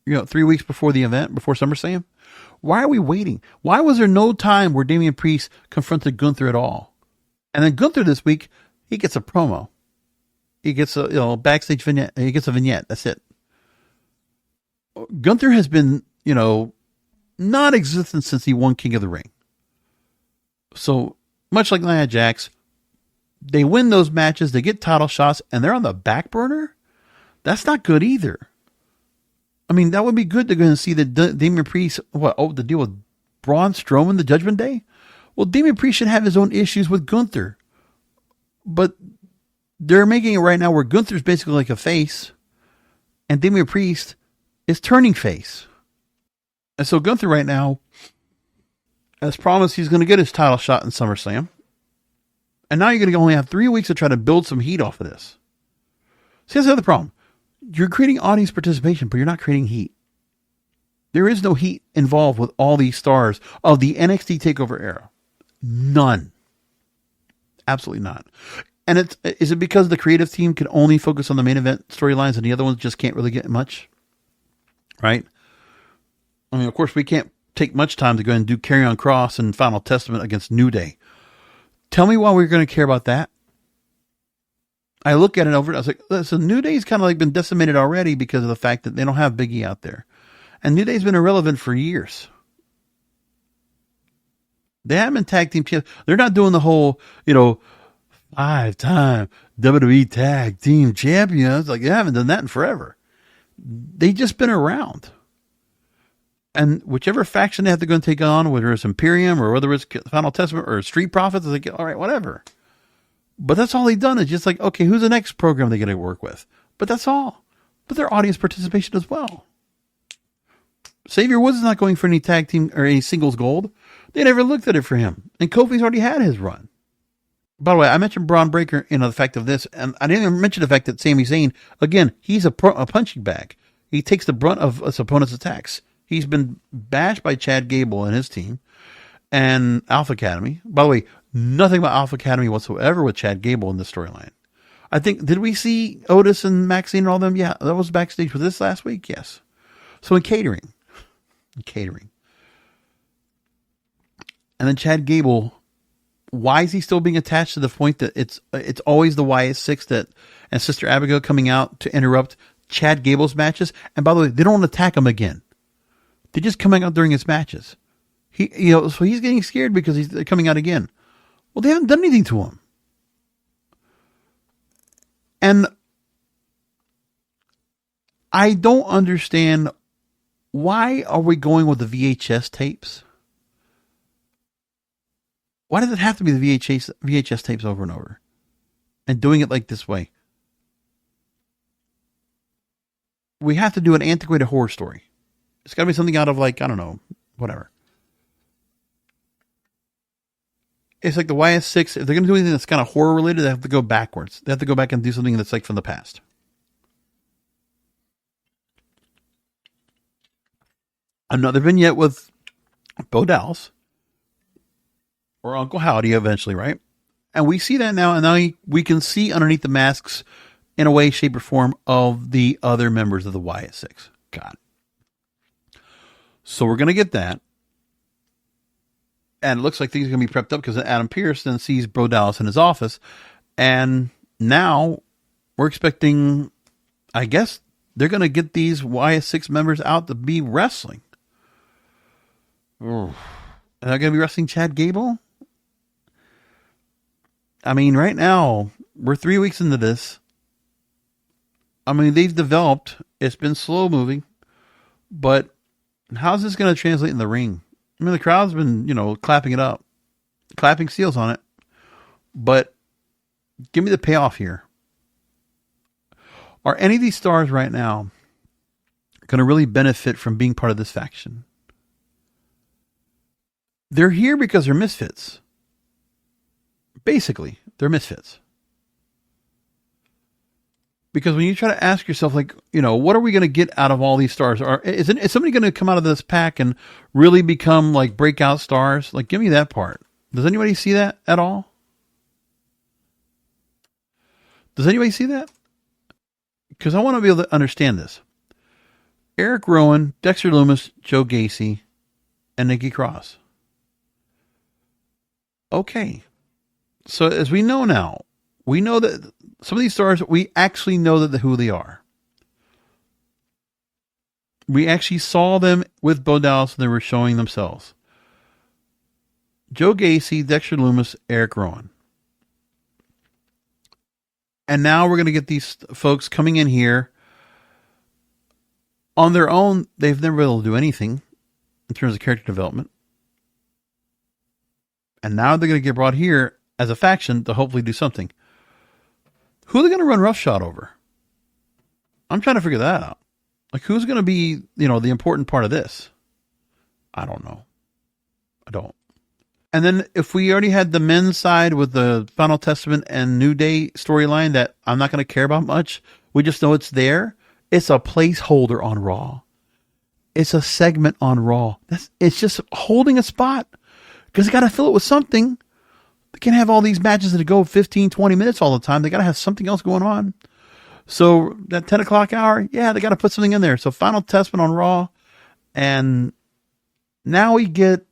C: 3 weeks before the event, before SummerSlam. Why are we waiting? Why was there no time where Damian Priest confronted Gunther at all? And then Gunther this week, he gets a promo. He gets a backstage vignette. He gets a vignette. That's it. Gunther has been, non-existent since he won King of the Ring. So much like Nia Jax, they win those matches, they get title shots, and they're on the back burner. That's not good either. I mean, that would be good to go and see that Damian Priest, the deal with Braun Strowman, the Judgment Day? Well, Damian Priest should have his own issues with Gunther. But they're making it right now where Gunther's basically like a face, and Damian Priest is turning face. And so Gunther right now, as promised, he's going to get his title shot in SummerSlam. And now you're going to only have 3 weeks to try to build some heat off of this. See, that's the other problem. You're creating audience participation, but you're not creating heat. There is no heat involved with all these stars of the NXT TakeOver era. None. Absolutely not. And is it because the creative team can only focus on the main event storylines and the other ones just can't really get much? Right? I mean, of course, we can't take much time to go and do Carry On Cross and Final Testament against New Day. Tell me why we're going to care about that. I look at it over, I was like, listen, New Day's kind of like been decimated already because of the fact that they don't have Big E out there. And New Day's been irrelevant for years. They haven't been tag team champions. They're not doing the whole, 5-time WWE tag team champions. Like, they haven't done that in forever. They've just been around. And whichever faction they have to go and take on, whether it's Imperium or whether it's Final Testament or Street Profits, it's like, all right, whatever. But that's all they've done is just like, okay, who's the next program they're going to work with? But that's all. But their audience participation as well. Xavier Woods is not going for any tag team or any singles gold. They never looked at it for him. And Kofi's already had his run. By the way, I mentioned Braun Breaker, the fact of this, and I didn't even mention the fact that Sami Zayn, again, he's a punching bag. He takes the brunt of his opponent's attacks. He's been bashed by Chad Gable and his team and Alpha Academy. By the way, nothing about Alpha Academy whatsoever with Chad Gable in the storyline. I think, did we see Otis and Maxine and all them? Yeah, that was backstage for this last week. Yes. So in catering. And then Chad Gable, why is he still being attached to the point that it's always the YS6 and Sister Abigail coming out to interrupt Chad Gable's matches? And by the way, they don't attack him again. They're just coming out during his matches. So he's getting scared because they're coming out again. Well, they haven't done anything to him. And I don't understand, why are we going with the VHS tapes? Why does it have to be the VHS tapes over and over? And doing it like this way? We have to do an antiquated horror story. It's got to be something out of, like, I don't know, whatever. It's like the YS6. If they're going to do anything that's kind of horror related, they have to go backwards. They have to go back and do something that's like from the past. Another vignette with Bo Dallas or Uncle Howdy eventually, right? And we see that now, and now we can see underneath the masks in a way, shape, or form of the other members of the YS6. God. So we're going to get that. And it looks like things are going to be prepped up because Adam Pearce then sees Bo Dallas in his office. And now we're expecting, I guess, they're going to get these YS6 members out to be wrestling. Are they going to be wrestling Chad Gable? I mean, right now, we're 3 weeks into this. I mean, they've developed. It's been slow moving. But how's this going to translate in the ring? I mean, the crowd's been, clapping it up. Clapping seals on it. But give me the payoff here. Are any of these stars right now going to really benefit from being part of this faction? They're here because they're misfits. Basically, they're misfits. Because when you try to ask yourself, what are we going to get out of all these stars? Is somebody going to come out of this pack and really become like breakout stars? Like, give me that part. Does anybody see that at all? Does anybody see that? Because I want to be able to understand this. Eric Rowan, Dexter Lumis, Joe Gacy, and Nikki Cross. Okay. So as we know now, we know that some of these stars, we actually know who they are. We actually saw them with Bo Dallas and they were showing themselves. Joe Gacy, Dexter Lumis, Eric Rowan. And now we're going to get these folks coming in here on their own. They've never been able to do anything in terms of character development. And now they're going to get brought here as a faction to hopefully do something. Who are they going to run roughshod over? I'm trying to figure that out. Like, who's going to be, the important part of this? I don't know. I don't. And then if we already had the men's side with the Final Testament and New Day storyline that I'm not going to care about much, we just know it's there. It's a placeholder on Raw. It's a segment on Raw. It's just holding a spot because they got to fill it with something. They can't have all these matches that go 15, 20 minutes all the time. They got to have something else going on. So that 10 o'clock hour, yeah, they got to put something in there. So Final Testament on Raw. And now we get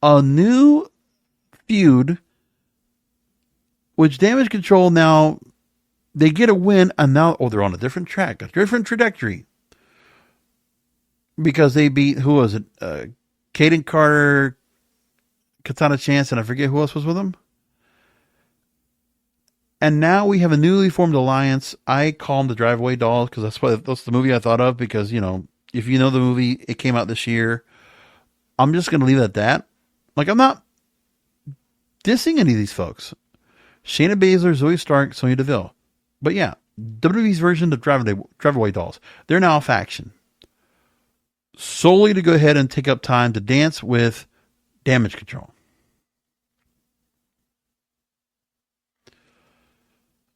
C: a new feud, which Damage Control now, they get a win, and now, they're on a different track, a different trajectory. Because they beat, who was it? Caden Carter, Katana Chance, and I forget who else was with them. And now we have a newly formed alliance. I call them the Drive-Away Dolls, because that's the movie I thought of, because, if you know the movie, it came out this year. I'm just going to leave it at that. Like, I'm not dissing any of these folks. Shayna Baszler, Zoe Stark, Sonya Deville. But yeah, WWE's version of Drive-Away Dolls. They're now a faction. Solely to go ahead and take up time to dance with Damage Control.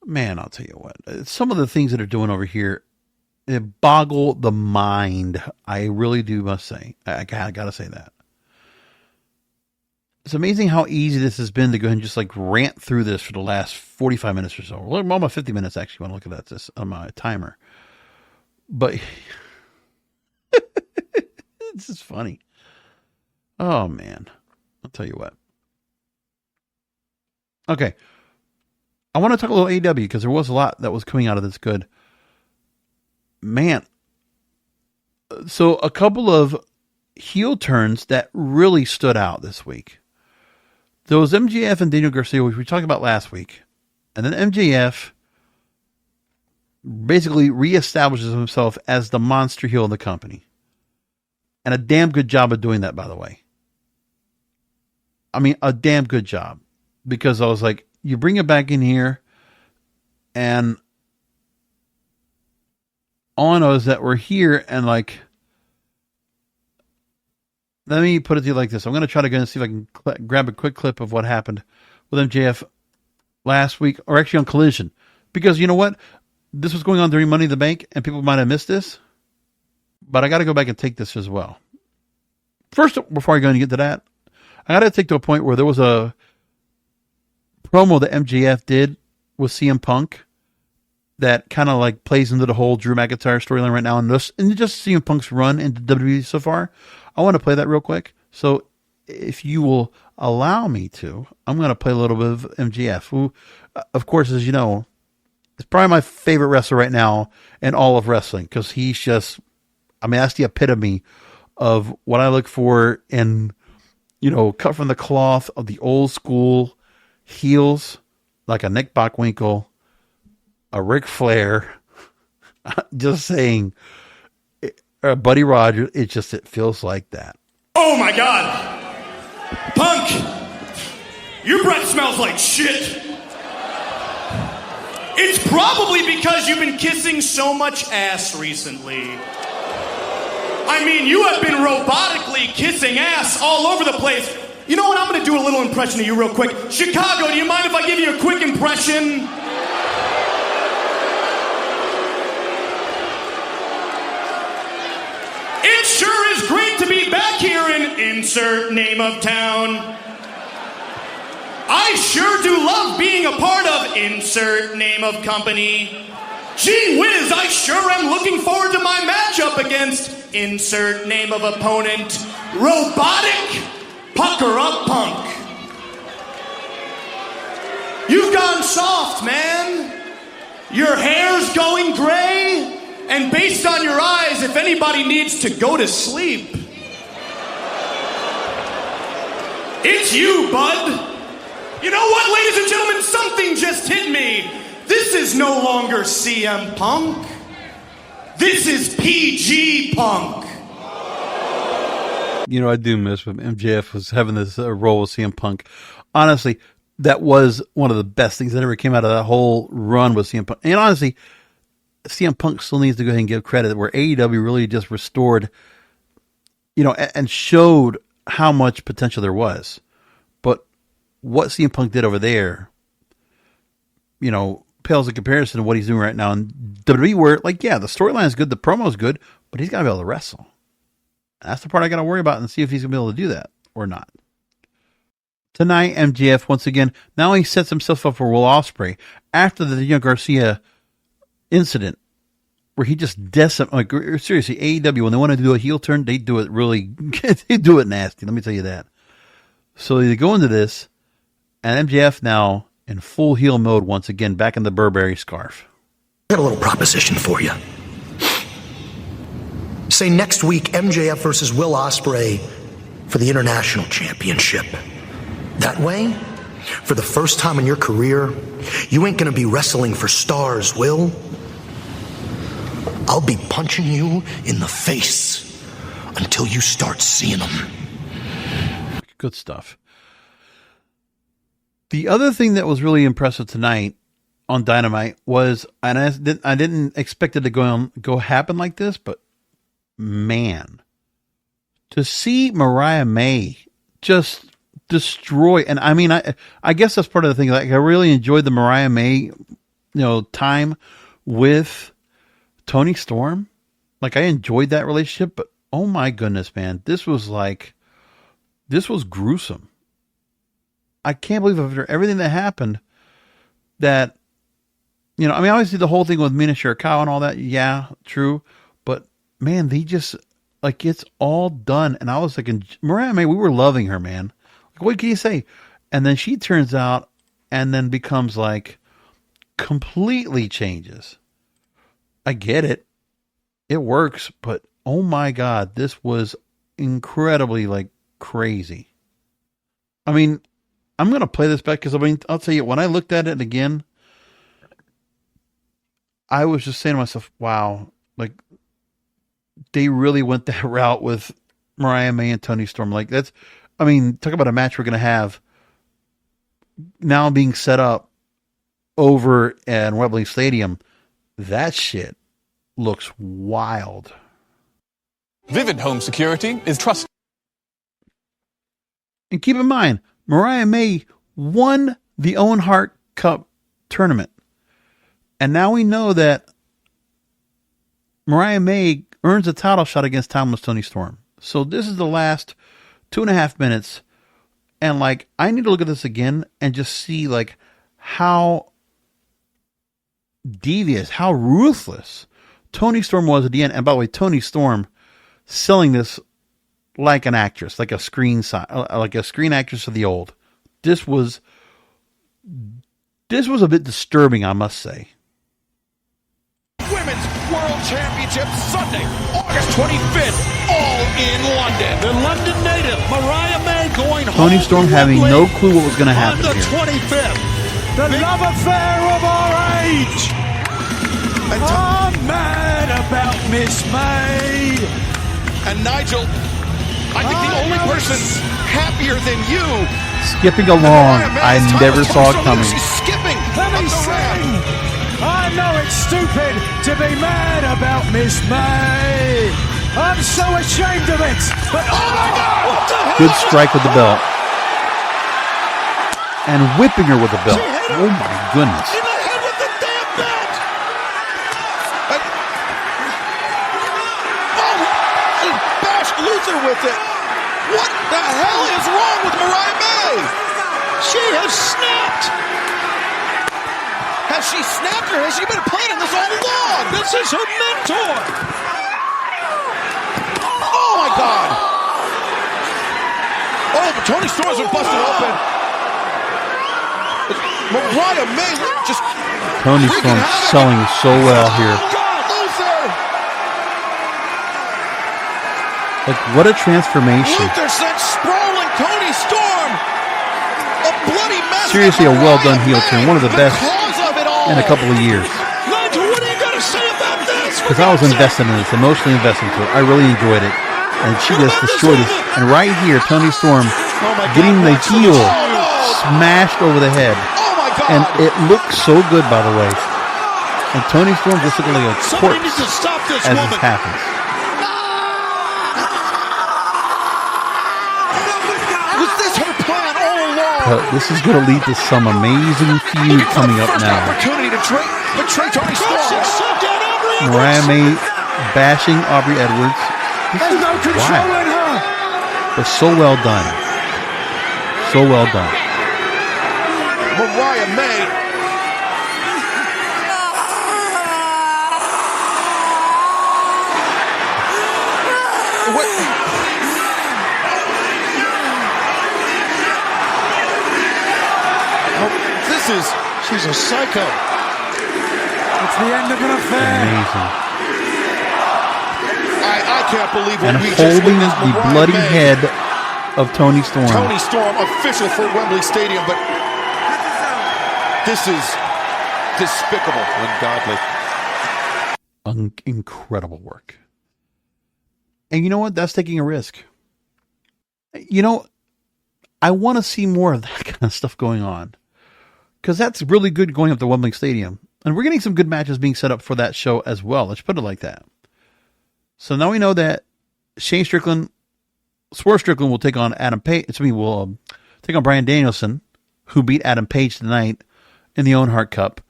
C: Man, I'll tell you what. Some of the things that they're doing over here, it boggle the mind. I really do must say. I gotta say that. It's amazing how easy this has been to go ahead and just rant through this for the last 45 minutes or so. Almost 50 minutes, actually, when I look at that this on my timer. But it's just funny. Oh, man. I'll tell you what. Okay. I want to talk a little AEW because there was a lot that was coming out of this good. Man. So a couple of heel turns that really stood out this week. There was MJF and Daniel Garcia, which we talked about last week. And then MJF basically reestablishes himself as the monster heel of the company. And a damn good job of doing that, by the way. I mean, a damn good job. Because I was like, you bring it back in here, and all I know is that we're here, and let me put it to you like this. I'm going to try to go and see if I can grab a quick clip of what happened with MJF last week, or actually on Collision. Because you know what? This was going on during Money in the Bank, and people might have missed this. But I got to go back and take this as well. First, before I go and get to that, I got to take to a point where there was a promo that MJF did with CM Punk that kind of plays into the whole Drew McIntyre storyline right now, and just CM Punk's run into WWE so far. I want to play that real quick. So if you will allow me to, I'm going to play a little bit of MJF, who, of course, as you know, is probably my favorite wrestler right now in all of wrestling, because he's just, I mean, that's the epitome of what I look for in, cut from the cloth of the old school heels, like a Nick Bockwinkel, a Ric Flair, just saying, Buddy Rogers, it feels like that.
D: Oh my God. Punk, your breath smells like shit. It's probably because you've been kissing so much ass recently. I mean, you have been robotically kissing ass all over the place. You know what? I'm going to do a little impression of you real quick. Chicago, do you mind if I give you a quick impression? It sure is great to be back here in insert name of town. I sure do love being a part of insert name of company. Gee whiz, I sure am looking forward to my matchup against insert name of opponent, Robotic Pucker Up Punk. You've gone soft, man. Your hair's going gray. And based on your eyes, if anybody needs to go to sleep, it's you, bud. You know what, ladies and gentlemen? Something just hit me. This is no longer CM Punk. This is PG Punk.
C: I do miss when MJF was having this role with CM Punk. Honestly, that was one of the best things that ever came out of that whole run with CM Punk. And honestly, CM Punk still needs to go ahead and give credit where AEW really just restored, and showed how much potential there was. But what CM Punk did over there, pales in comparison to what he's doing right now in WWE, where, the storyline is good, the promo is good, but he's got to be able to wrestle. That's the part I got to worry about and see if he's going to be able to do that or not. Tonight, MJF, once again, now he sets himself up for Will Ospreay after the Daniel Garcia incident where he just decimated. Seriously, AEW, when they want to do a heel turn, they do it really, they do it nasty. Let me tell you that. So they go into this, and MJF now in full heel mode once again, back in the Burberry scarf.
E: I got a little proposition for you. Say next week, MJF versus Will Ospreay for the International Championship. That way, for the first time in your career, you ain't gonna be wrestling for stars, Will. I'll be punching you in the face until you start seeing them.
C: Good stuff. The other thing that was really impressive tonight on Dynamite was, and I didn't expect it to go happen like this, but man, to see Mariah May just destroy, and I mean, I guess that's part of the thing. Like, I really enjoyed the Mariah May, time with Toni Storm. Like, I enjoyed that relationship, but oh my goodness, man, this was gruesome. I can't believe after everything that happened that, obviously the whole thing with Mina Shirakawa and all that. Yeah, true. But man, they just, it's all done. And I was thinking, Mariah May, we were loving her, man. Like, what can you say? And then she turns out and then becomes completely changes. I get it. It works, but oh my God, this was incredibly crazy. I mean, I'm going to play this back because I'll tell you, when I looked at it again, I was just saying to myself, wow, they really went that route with Mariah May and Toni Storm. Talk about a match we're going to have now being set up over at Wembley Stadium. That shit looks wild.
F: Vivid Home Security is trusted.
C: And keep in mind, Mariah May won the Owen Hart Cup tournament. And now we know that Mariah May earns a title shot against Timeless Toni Storm. So this is the last 2.5 minutes. And I need to look at this again and just see how devious, how ruthless Toni Storm was at the end. And by the way, Toni Storm selling this like an actress, like a screen actress of the old. This was a bit disturbing, I must say.
G: Women's World Championship Sunday, August 25th, all in London. The London native, Mariah May, going home.
C: Tony Storm having no clue what was going to happen
G: on the
C: here.
G: 25th. The love affair of our age. I'm mad about Miss May. And Nigel, I think the only person happier than you.
C: Skipping along, I never saw it coming.
G: She's skipping. Let me sing. I know it's stupid to be mad about Miss May. I'm so ashamed of it. But oh my God! What the hell?
C: Good strike with the belt. And whipping her with the belt. Oh my goodness.
G: In the head with the damn belt. He bashed Luther with it. What the hell is wrong with Mariah May? She has snapped. Has she snapped or has she been planning this all along? This is her mentor. Oh my God. Oh, but Tony Storm's been busted open. Mariah May just
C: Tony Storm selling so well here.
G: God, Luther.
C: Like, what a transformation.
G: Luther sent sprawling Tony Storm. A bloody mess.
C: Seriously, a well-done heel turn. One of the best in a couple of years.
G: Nigel, what are you going to say about this?
C: Because I was invested in this, emotionally invested into it. I really enjoyed it. And she just destroyed it. And right here, Tony Storm getting the heel smashed over the head.
G: Oh my God.
C: And it looked so good, by the way. And Tony Storm just looking like a
G: Somebody
C: corpse
G: needs to stop this
C: as
G: woman.
C: this happens.
G: Was this her plan all along?
C: But this is going to lead to some amazing feud coming up
G: First
C: now.
G: opportunity to betray Tony Storm.
C: Mariah May bashing Aubrey Edwards.
G: There's no control in her.
C: But so well done. So well done.
G: Mariah May. What? She's a psycho. It's the end of an affair.
C: Amazing.
G: I can't believe what
C: And
G: we just
C: holding
G: witnessed.
C: the
G: Mariah
C: bloody
G: May.
C: head of Tony Storm.
G: Tony Storm, official for Wembley Stadium, but this is despicable, ungodly.
C: Incredible work. And you know what? That's taking a risk. You know, I want to see more of that kind of stuff going on. Because that's really good going up to Wembley Stadium. And we're getting some good matches being set up for that show as well. Let's put it like that. So now we know that Swerve Strickland will take on Adam Page. Will take on Bryan Danielson, who beat Adam Page tonight in the Owen Hart Cup.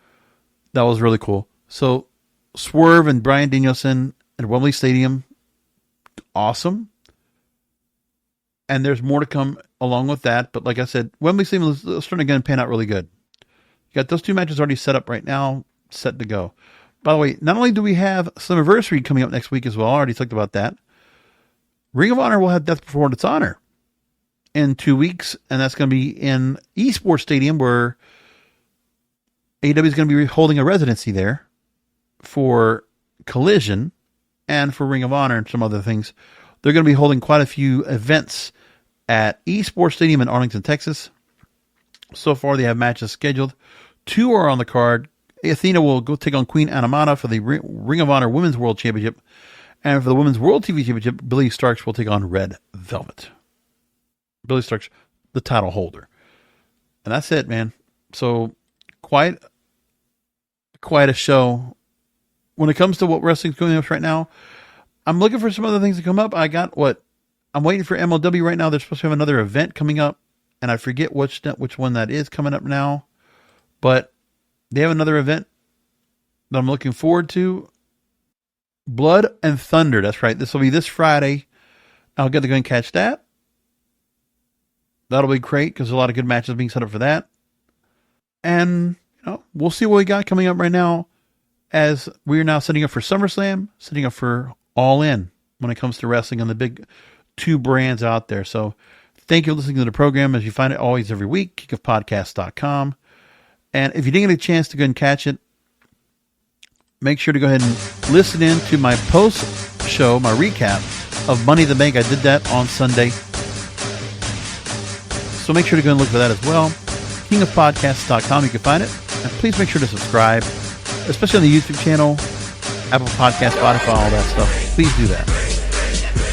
C: That was really cool. So Swerve and Bryan Danielson at Wembley Stadium, awesome. And there's more to come along with that. But like I said, Wembley Stadium is starting to pan out really good. You got those two matches already set up right now, set to go. By the way, not only do we have Slammiversary coming up next week as well, I already talked about that. Ring of Honor will have Death Before Its Honor in 2 weeks, and that's going to be in Esports Stadium, where AEW is going to be holding a residency there for Collision and for Ring of Honor and some other things. They're going to be holding quite a few events at Esports Stadium in Arlington, Texas. So far, they have matches scheduled. 2 are on the card. Athena will go take on Queen Anamata for the Ring of Honor Women's World Championship. And for the Women's World TV Championship, Billy Starks will take on Red Velvet. Billy Starks, the title holder. And that's it, man. So, quite a show. When it comes to what wrestling's going on right now, I'm looking for some other things to come up. I'm waiting for MLW right now. They're supposed to have another event coming up. And I forget which one that is coming up now. But they have another event that I'm looking forward to. Blood and Thunder. That's right. This will be this Friday. I'll get to go and catch that. That'll be great because there's a lot of good matches being set up for that. And we'll see what we got coming up right now as we are now setting up for SummerSlam, setting up for All In when it comes to wrestling and the big 2 brands out there. So thank you for listening to the program as you find it always every week, kickofpodcast.com. And if you didn't get a chance to go and catch it, make sure to go ahead and listen in to my post-show, my recap of Money in the Bank. I did that on Sunday. So make sure to go and look for that as well. kingofpodcasts.com, you can find it. And please make sure to subscribe, especially on the YouTube channel, Apple Podcasts, Spotify, all that stuff. Please do that.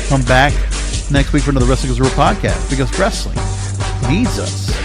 C: Come back next week for another Wrestling is Real podcast, because wrestling needs us.